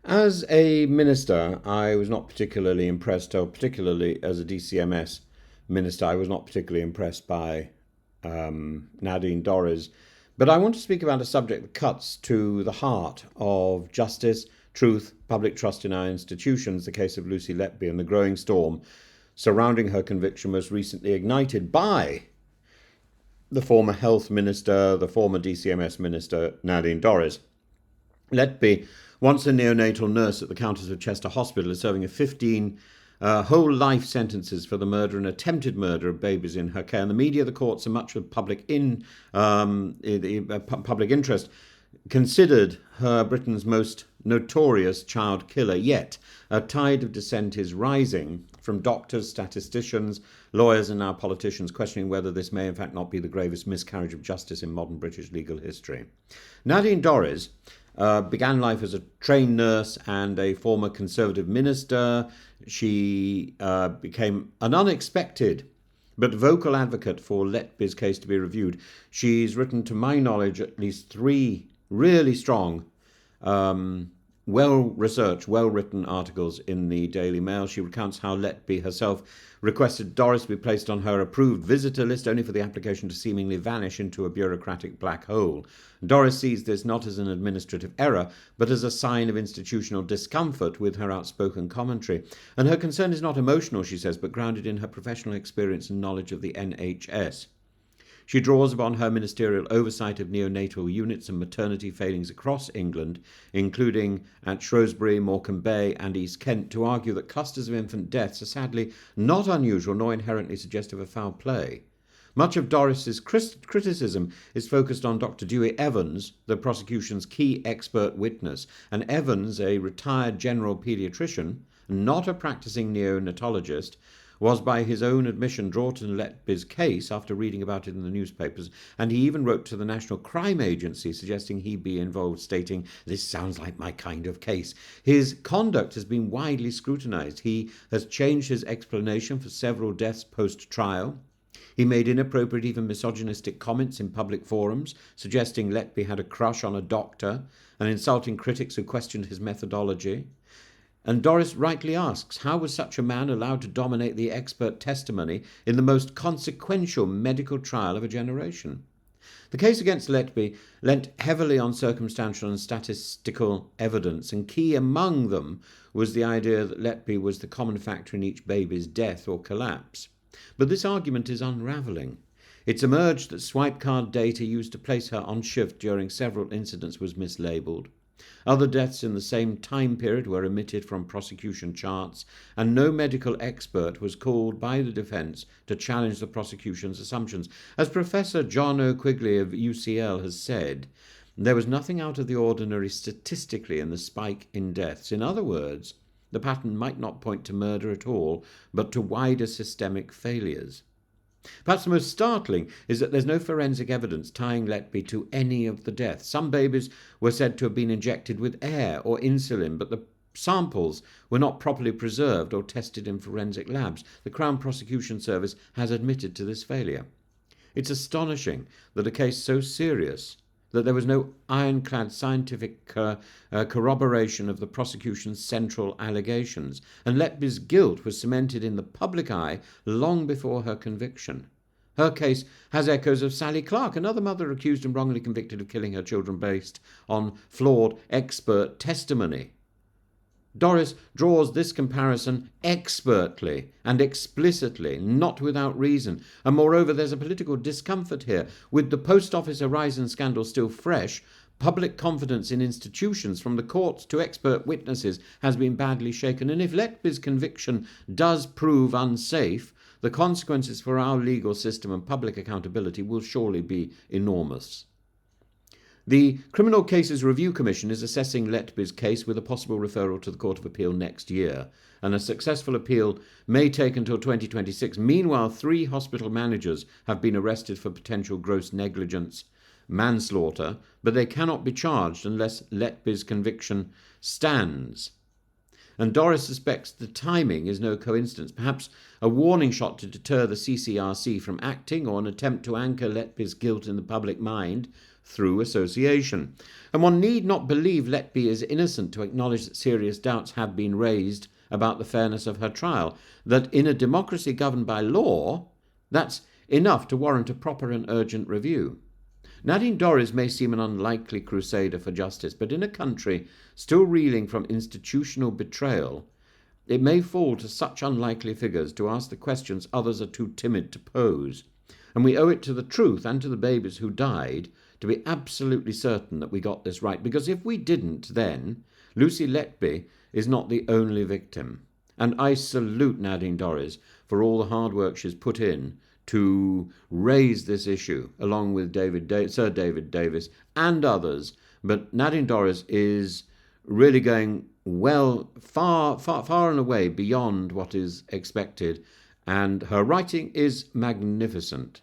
As a minister, I was not particularly impressed, or particularly as a DCMS minister, I was not particularly impressed by Nadine Dorries. But I want to speak about a subject that cuts to the heart of justice, truth, public trust in our institutions, the case of Lucy Letby and the growing storm surrounding her conviction, most recently ignited by the former health minister, the former DCMS minister, Nadine Dorries. Letby, once a neonatal nurse at the Countess of Chester Hospital, is serving 15 whole life sentences for the murder and attempted murder of babies in her care. And the media, the courts, and much of public interest considered her Britain's most notorious child killer. Yet a tide of dissent is rising from doctors, statisticians, lawyers, and now politicians questioning whether this may in fact not be the gravest miscarriage of justice in modern British legal history. Nadine Dorries began life as a trained nurse and a former Conservative minister. She became an unexpected but vocal advocate for Letby's case to be reviewed. She's written, to my knowledge, at least 3 really strong, well-researched, well-written articles in the Daily Mail. She recounts how Letby herself requested Dorries be placed on her approved visitor list, only for the application to seemingly vanish into a bureaucratic black hole. Dorries sees this not as an administrative error, but as a sign of institutional discomfort with her outspoken commentary. And her concern is not emotional, she says, but grounded in her professional experience and knowledge of the NHS. She draws upon her ministerial oversight of neonatal units and maternity failings across England, including at Shrewsbury, Morecambe Bay and East Kent, to argue that clusters of infant deaths are sadly not unusual nor inherently suggestive of foul play. Much of Dorries' criticism is focused on Dr. Dewey Evans, the prosecution's key expert witness, and Evans, a retired general paediatrician, not a practicing neonatologist, was by his own admission drawn to Letby's case after reading about it in the newspapers, and he even wrote to the National Crime Agency suggesting he be involved, stating, "This sounds like my kind of case." His conduct has been widely scrutinised. He has changed his explanation for several deaths post-trial. He made inappropriate, even misogynistic comments in public forums, suggesting Letby had a crush on a doctor and insulting critics who questioned his methodology. And Dorries rightly asks, how was such a man allowed to dominate the expert testimony in the most consequential medical trial of a generation? The case against Letby lent heavily on circumstantial and statistical evidence, and key among them was the idea that Letby was the common factor in each baby's death or collapse. But this argument is unravelling. It's emerged that swipe card data used to place her on shift during several incidents was mislabelled. Other deaths in the same time period were omitted from prosecution charts, and no medical expert was called by the defence to challenge the prosecution's assumptions. As Professor John O. Quigley of UCL has said, there was nothing out of the ordinary statistically in the spike in deaths. In other words, the pattern might not point to murder at all, but to wider systemic failures. Perhaps the most startling is that there's no forensic evidence tying Letby to any of the deaths. Some babies were said to have been injected with air or insulin, but the samples were not properly preserved or tested in forensic labs. The Crown Prosecution Service has admitted to this failure. It's astonishing that a case so serious that there was no ironclad scientific corroboration of the prosecution's central allegations, and Letby's guilt was cemented in the public eye long before her conviction. Her case has echoes of Sally Clark, another mother accused and wrongly convicted of killing her children based on flawed expert testimony. Dorries draws this comparison expertly and explicitly, not without reason. And moreover, there's a political discomfort here. With the Post Office Horizon scandal still fresh, public confidence in institutions, from the courts to expert witnesses, has been badly shaken. And if Letby's conviction does prove unsafe, the consequences for our legal system and public accountability will surely be enormous. The Criminal Cases Review Commission is assessing Letby's case with a possible referral to the Court of Appeal next year, and a successful appeal may take until 2026. Meanwhile, 3 hospital managers have been arrested for potential gross negligence, manslaughter, but they cannot be charged unless Letby's conviction stands. And Dorries suspects the timing is no coincidence, perhaps a warning shot to deter the CCRC from acting, or an attempt to anchor Letby's guilt in the public mind through association. And one need not believe Letby is innocent to acknowledge that serious doubts have been raised about the fairness of her trial, that in a democracy governed by law, that's enough to warrant a proper and urgent review. Nadine Dorries may seem an unlikely crusader for justice, but in a country still reeling from institutional betrayal, it may fall to such unlikely figures to ask the questions others are too timid to pose. And we owe it to the truth and to the babies who died to be absolutely certain that we got this right, because if we didn't, then Lucy Letby is not the only victim. And I salute Nadine Dorries for all the hard work she's put in to raise this issue, along with Sir David Davis and others. But Nadine Dorries is really going far and away beyond what is expected, and her writing is magnificent.